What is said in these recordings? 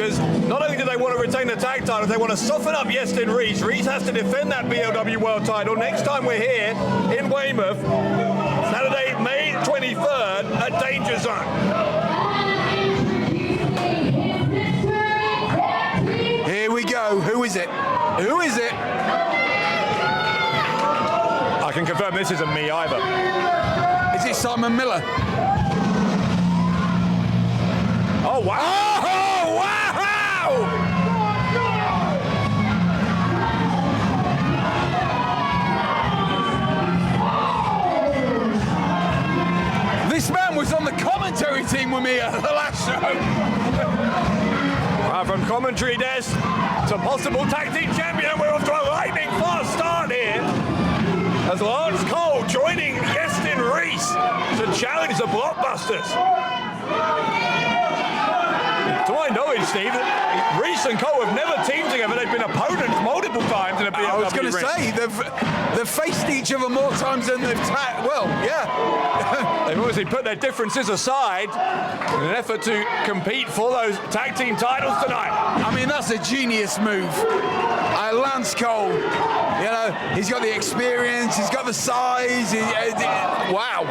because not only do they want to retain the tag titles, they want to soften up Iestyn Rees. Rees has to defend that BLW World title next time we're here in Weymouth, Saturday, May 23rd at Danger Zone. Here we go. Who is it? Who is it? I can confirm this isn't me either. Is it Simon Miller? Oh, wow. Oh, wow! This man was on the commentary team with me at the last show. From commentary desk to possible tag team champion, we're off to a lightning fast start here. As Lance Cole joining Iestyn Rees to challenge the Blockbusters. To my knowledge, Steve, Rees and Cole have never teamed together. They've been opponents multiple times in a BLW ring. I was going to say, they've faced each other more times than they've well, yeah. They've obviously put their differences aside in an effort to compete for those tag team titles tonight. I mean, that's a genius move. Lance Cole, you know, he's got the experience, he's got the size. Wow.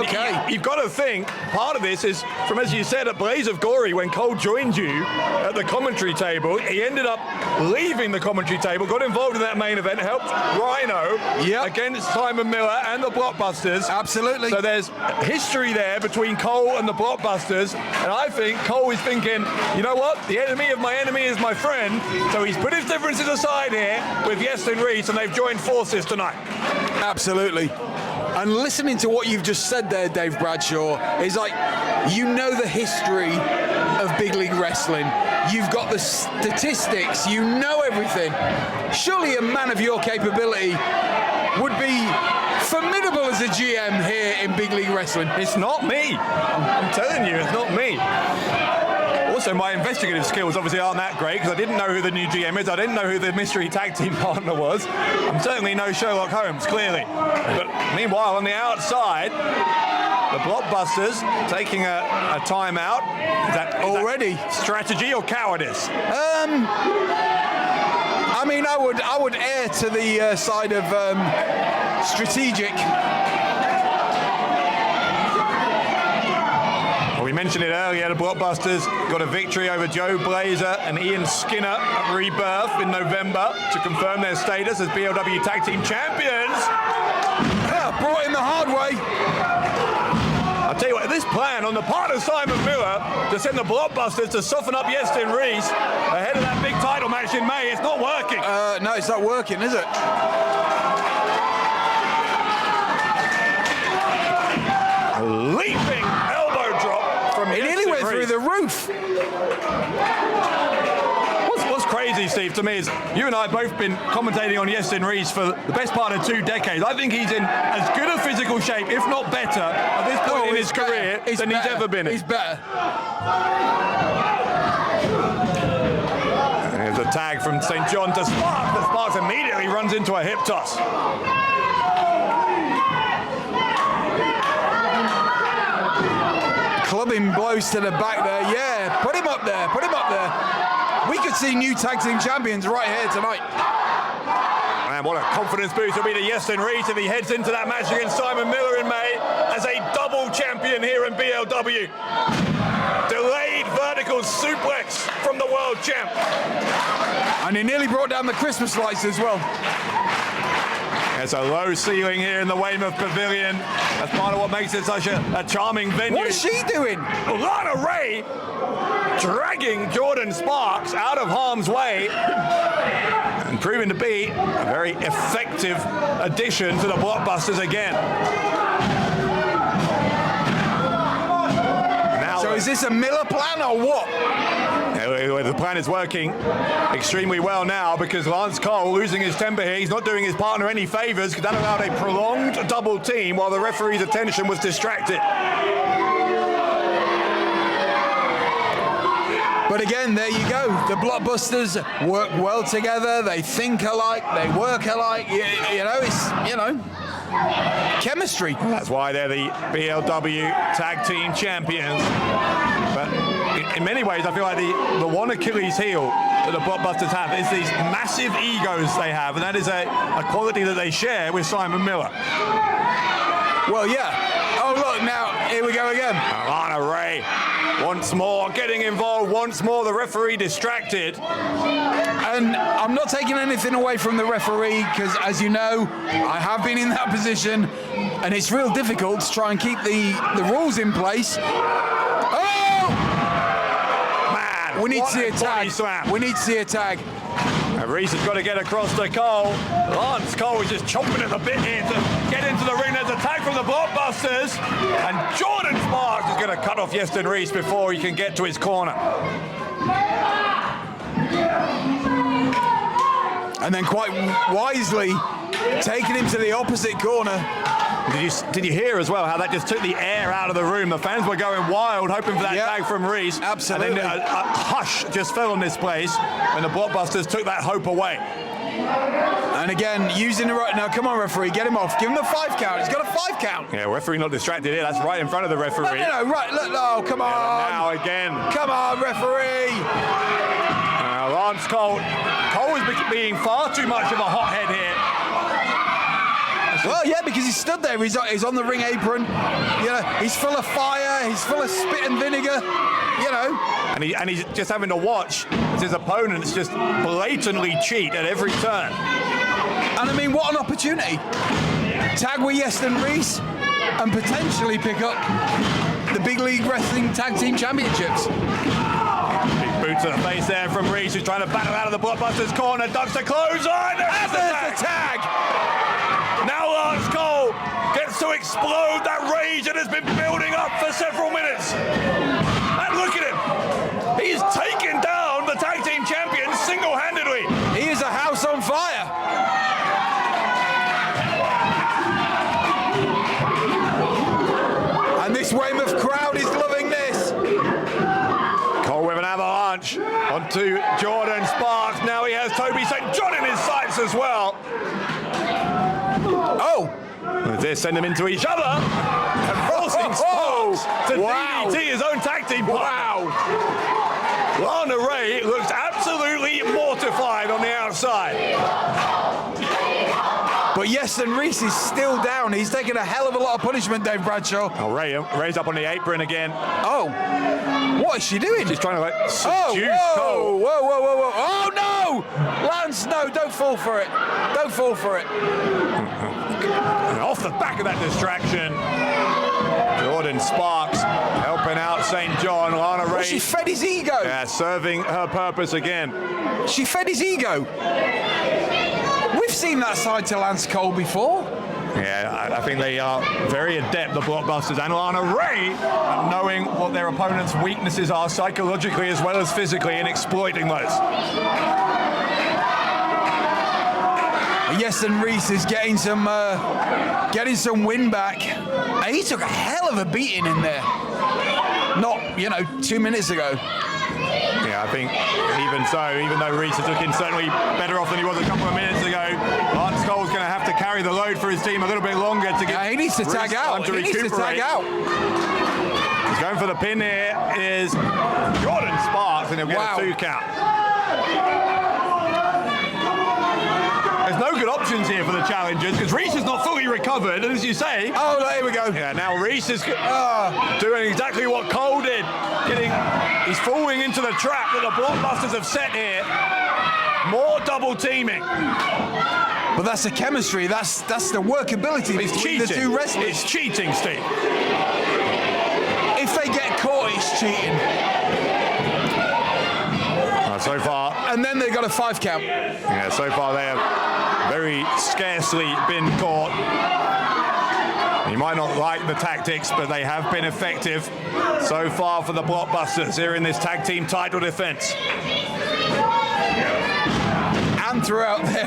Okay. You've got to think, part of this is, from as you said, at Blaze of Glory, when Cole joined you at the commentary table, he ended up leaving the commentary table, got involved in that main event, helped Rhino against Simon Miller and the Blockbusters. Absolutely. So there's history there between Cole and the Blockbusters, and I think Cole is thinking, you know what, the enemy of my enemy is my friend, so he's put his differences aside here with Iestyn Rees, and they've joined forces tonight. Absolutely. And listening to what you've just said there, Dave Bradshaw, is like, you know the history of big league wrestling. You've got the statistics, you know everything. Surely a man of your capability would be formidable as a GM here in big league wrestling. It's not me. I'm telling you, it's not me. Also, my investigative skills obviously aren't that great because I didn't know who the new GM is. I didn't know who the mystery tag team partner was. I'm certainly no Sherlock Holmes, clearly. But meanwhile, on the outside, the Blockbusters taking a timeout. Is that already strategy or cowardice? I mean, I would err to the side of strategic. We mentioned it earlier, the Blockbusters got a victory over Joe Blazer and Ian Skinner at Rebirth in November to confirm their status as BLW Tag Team Champions. Brought in the hard way. I'll tell you what, this plan on the part of Simon Miller to send the Blockbusters to soften up Iestyn Rees ahead of that big title match in May, it's not working. No, it's not working, is it? Leaping elbow drop from It nearly went through the roof. What's crazy, Steve, to me is you and I have both been commentating on Iestyn Rees for the best part of 2 decades. I think he's in as good a physical shape, if not better, at this point in his career than he's ever been in. He's better. There's a tag from St. John to Sparks, but Sparks immediately runs into a hip toss. Clubbing blows to the back there. Yeah, put him up there. Put him up there. We could see new tag team champions right here tonight. Man, what a confidence boost it'll be to Iestyn Rees if he heads into that match against Simon Miller in May as a double champion here in BLW. Delayed vertical suplex from the world champ. And he nearly brought down the Christmas lights as well. There's a low ceiling here in the Weymouth Pavilion. That's part of what makes it such a charming venue. What is she doing? Lana Ray dragging Jordan Sparks out of harm's way and proving to be a very effective addition to the Blockbusters again. Now, so is this a Miller plan or what? The plan is working extremely well now because Lance Cole losing his temper here. He's not doing his partner any favors because that allowed a prolonged double team while the referee's attention was distracted. But again, there you go. The Blockbusters work well together. They think alike. They work alike. You know, it's, chemistry. That's why they're the BLW Tag Team Champions. But in many ways, I feel like the one Achilles heel that the Blockbusters have is these massive egos they have, and that is a quality that they share with Simon Miller. Well, yeah. Oh, look, now, here we go again. Lana Ray, once more, getting involved, once more, the referee distracted. And I'm not taking anything away from the referee, because, as you know, I have been in that position, and it's real difficult to try and keep the rules in place. Oh! Man, We need to see a tag. Slam. We need to see a tag. Reese has got to get across to Cole. Lance Cole is just chomping at the bit here to get into the ring. There's a tag from the Blockbusters. And Jordan Sparks is going to cut off Iestyn Rees before he can get to his corner. And then quite wisely taking him to the opposite corner. Did you hear as well how that just took the air out of the room? The fans were going wild, hoping for that tag from Rees. Absolutely. And then a hush just fell on this place when the Blockbusters took that hope away. And again, using the right... Now, come on, referee, get him off. Give him the 5 count. He's got a 5 count. Yeah, referee not distracted here. That's right in front of the referee. No, right. Look, no, come on. Now again. Come on, referee. Lance Cole. Cole is being far too much of a hothead here. Well, yeah, because he stood there. He's on the ring apron. You know, he's full of fire. He's full of spit and vinegar. You know. And he's just having to watch as his opponents just blatantly cheat at every turn. And I mean, what an opportunity. Tag with Iestyn Rees and potentially pick up the Big League Wrestling Tag Team Championships. Big boot to the face there from Rees, who's trying to battle out of the Blockbusters corner. Ducks the clothesline. And there's the tag. Now Lance Cole gets to explode that rage that has been building up for several minutes. And look at him. He's taken down the tag team champions single-handedly. He is a house on fire. And this Weymouth crowd is loving this. Cole with an avalanche onto Jordan Sparks. Now he has Toby St. John in his sights as well. Oh! They send them into each other. And forcing Sparks to DDT his own tag team partner. Lana Ray looks absolutely mortified on the outside. But Iestyn Rees is still down. He's taking a hell of a lot of punishment, Dave Bradshaw. Oh, Ray's up on the apron again. Oh, what is she doing? She's trying to seduce Cole. Whoa. Oh, no! Lance, no, don't fall for it. Don't fall for it. And off the back of that distraction, Jordan Sparks helping out St. John. Lana Ray. Well, she fed his ego. Yeah, serving her purpose again. She fed his ego. We've seen that side to Lance Cole before. Yeah, I think they are very adept, the Blockbusters and Lana Ray, at knowing what their opponent's weaknesses are psychologically as well as physically and exploiting those. Iestyn Rees is getting some win back. And he took a hell of a beating in there. Not, 2 minutes ago. Yeah, I think even though Rees is looking certainly better off than he was a couple of minutes ago, Lance Cole's going to have to carry the load for his team a little bit longer to get. Yeah, he needs to tag out. He's going for the pin here. Is Jordan Sparks, and he'll get a 2 count. There's no good options here for the challengers because Rees is not fully recovered, and as you say... Oh, there we go. Yeah, now Rees is doing exactly what Cole did. He's falling into the trap that the Blockbusters have set here. More double teaming. But that's the chemistry. That's the workability between the two wrestlers. It's cheating, Steve. If they get caught, it's cheating. So far. And then they got a 5 count. Yeah, so far they have very scarcely been caught. You might not like the tactics, but they have been effective so far for the Blockbusters here in this tag team title defense. And throughout their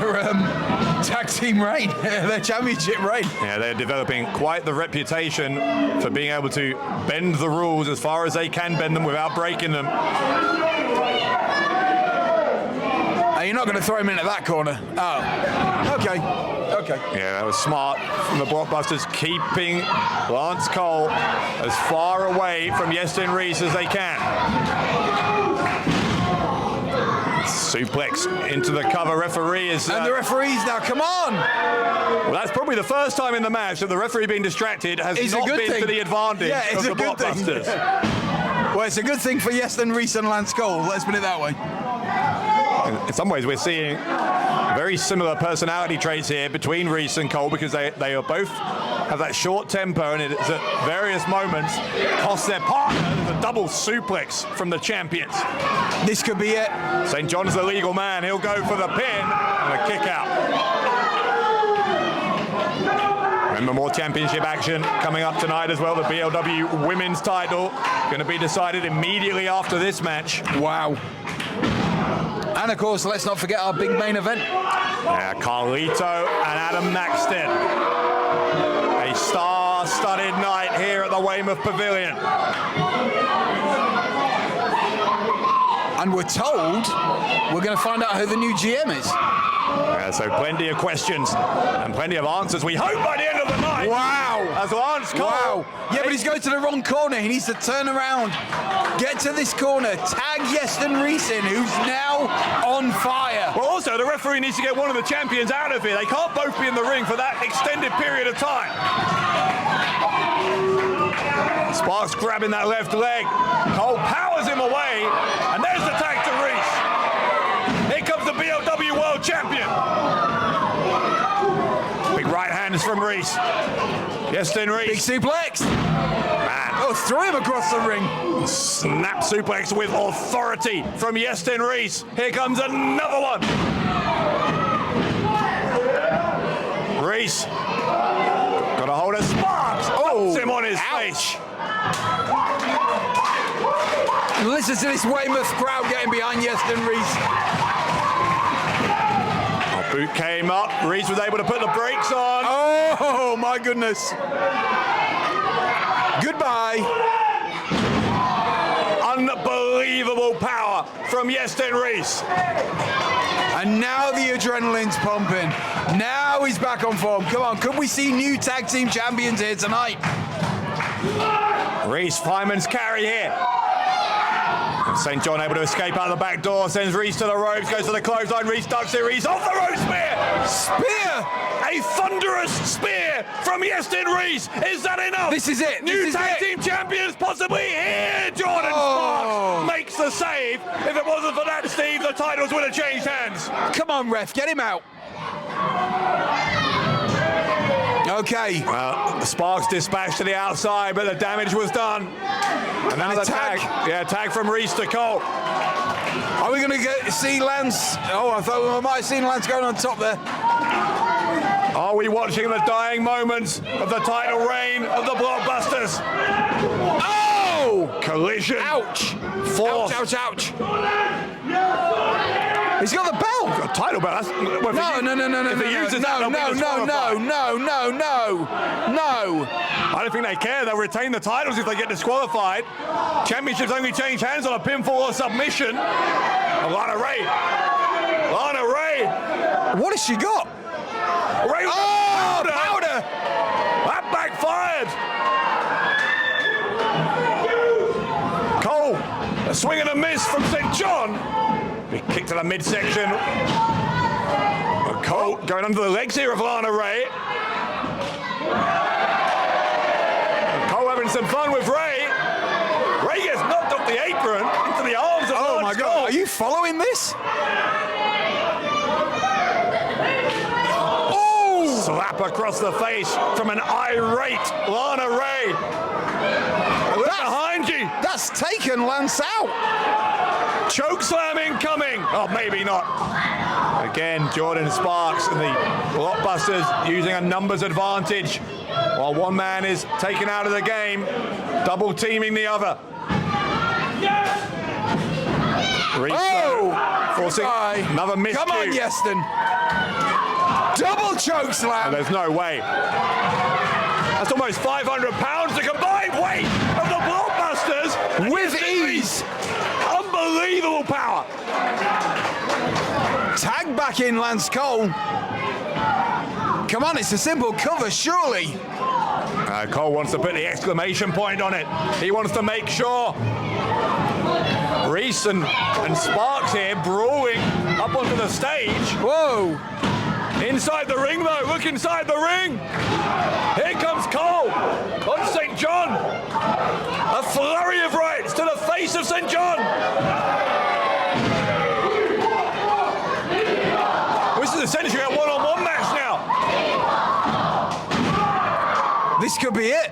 tag team reign, their championship reign. Yeah, they're developing quite the reputation for being able to bend the rules as far as they can bend them without breaking them. You're not going to throw him into that corner. Oh, okay. okay. Yeah, that was smart from the Blockbusters, keeping Lance Cole as far away from Iestyn Rees as they can. Suplex into the cover. Referee is... And the referees now, come on! Well, that's probably the first time in the match that the referee being distracted has not been to the advantage of the Blockbusters. Well, it's a good thing for Iestyn Rees and Lance Cole, let's put it that way. In some ways, we're seeing very similar personality traits here between Rees and Cole, because they are both have that short tempo, and it's at various moments cost their partner a double suplex from the champions. This could be it. St. John's the legal man. He'll go for the pin and a kick out. Remember, more championship action coming up tonight as well. The BLW women's title going to be decided immediately after this match. Wow. And of course, let's not forget our big main event. Yeah, Carlito and Adam Maxton. A star-studded night here at the Weymouth Pavilion. And we're told we're going to find out who the new GM is. Yeah, so plenty of questions and plenty of answers, we hope, by the end of the night. Wow. As Lance Cole. Wow. Yeah, but he's going to the wrong corner. He needs to turn around, get to this corner, tag Iestyn Rees in, who's now on fire. Well, also, the referee needs to get one of the champions out of here. They can't both be in the ring for that extended period of time. Sparks grabbing that left leg. Cole powers him away, and there's the tag to Rees. Here comes the BLW World Champion. Big right hands from Rees. Iestyn Rees. Big suplex. Man. Oh, threw him across the ring. Snap suplex with authority from Iestyn Rees. Here comes another one. Rees. Got a hold of Sparks. Oh, him on his face. Listen to this Weymouth crowd getting behind Iestyn Rees. Boot came up. Rees was able to put the brakes on. Oh, my goodness. Goodbye. Unbelievable power from Iestyn Rees. And now the adrenaline's pumping. Now he's back on form. Come on, could we see new tag team champions here tonight? Rees, fireman's carry here. St. John able to escape out the back door, sends Rees to the ropes, goes to the clothesline, Rees ducks it, Rees off the rope spear! Spear! A thunderous spear from Iestyn Rees! Is that enough? This is it! New tag team champions possibly here! Jordan Sparks makes the save. If it wasn't for that, Steve, the titles would have changed hands. Come on, ref, get him out. Okay. Well, Sparks dispatched to the outside, but the damage was done. Another tag. Yeah, tag from Rees to Cole. Are we going to see Lance? Oh, I thought we might have seen Lance going on top there. Are we watching the dying moments of the title reign of the Blockbusters? Oh! Collision. Ouch. Force. Ouch, ouch, ouch. He's got the belt. He's got a title belt. Well, No. If he uses that, they'll be disqualified. No. I don't think they care. They'll retain the titles if they get disqualified. Championships only change hands on a pinfall or submission. Lana Ray. What has she got? Ray with powder! That backfired. Cole, a swing and a miss from St. John. Big kick to the midsection. Cole going under the legs here of Lana Ray. Cole having some fun with Ray. Ray gets knocked off the apron into the arms of Oh my God, are you following this? Oh! Slap across the face from an irate Lana Ray. Look behind you. That's taken Lance out. Choke slam incoming. Oh, maybe not. Again, Jordan Sparks and the Blockbusters using a numbers advantage while one man is taken out of the game, double teaming the other. Forcing another miscue. Come on, Iestyn. Double choke slam. Oh, there's no way. That's almost 500 pounds, the combined weight of the Blockbusters. With ease. Unbelievable power. Tag back in Lance Cole. Come on, it's a simple cover, surely. Cole wants to put the exclamation point on it. He wants to make sure. Rees and Sparks here brawling up onto the stage. Whoa. Inside the ring, though. Look inside the ring. Here comes Cole on St. John. A flurry of rights to the face of St. John. This is essentially a one-on-one match now. This could be it.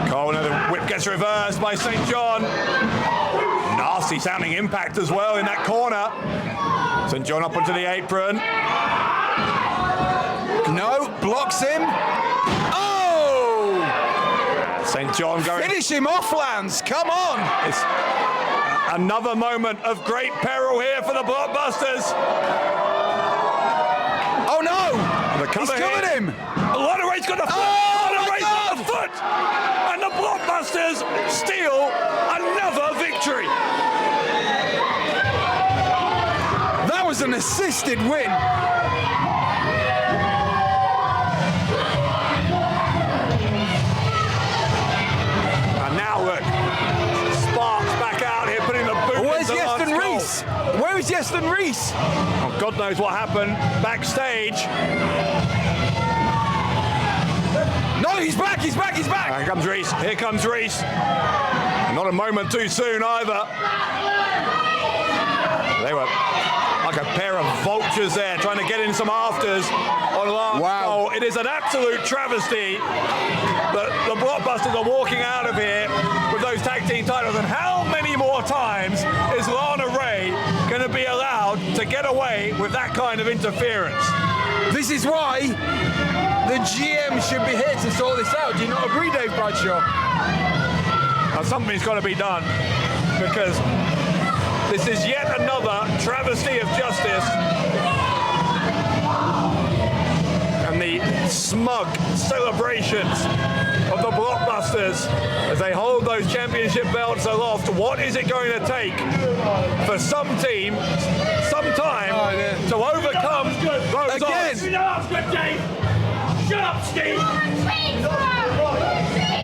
Cole, another whip gets reversed by St. John. Nasty sounding impact as well in that corner. St. John up onto the apron. No, blocks him. Oh! St. John going. Finish him off, Lance. Come on. It's another moment of great peril here for the Blockbusters. Oh no! He's covered him. A lot of Rees got the foot. On the foot. And the Blockbusters steal another victory. That was an assisted win. And now look, Sparks back out here putting the boot Where's into Lance Iestyn Cole. Rees? Where is Iestyn Rees? Oh, God knows what happened backstage. No, he's back, he's back, he's back. Here comes Rees. Here comes Rees. Not a moment too soon either. They were like a pair of vultures there, trying to get in some afters on Lance Cole. It is an absolute travesty that the Blockbusters are walking out of here with those tag team titles. And how many more times is Lana Ray going to be allowed to get away with that kind of interference? This is why the GM should be here to sort this out. Do you not agree, Dave Bradshaw? Now, something's got to be done, because this is yet another travesty of justice. And the smug celebrations of the Blockbusters as they hold those championship belts aloft. What is it going to take for some team, sometime, to overcome those odds? You know what's good, Dave? Shut up, Steve!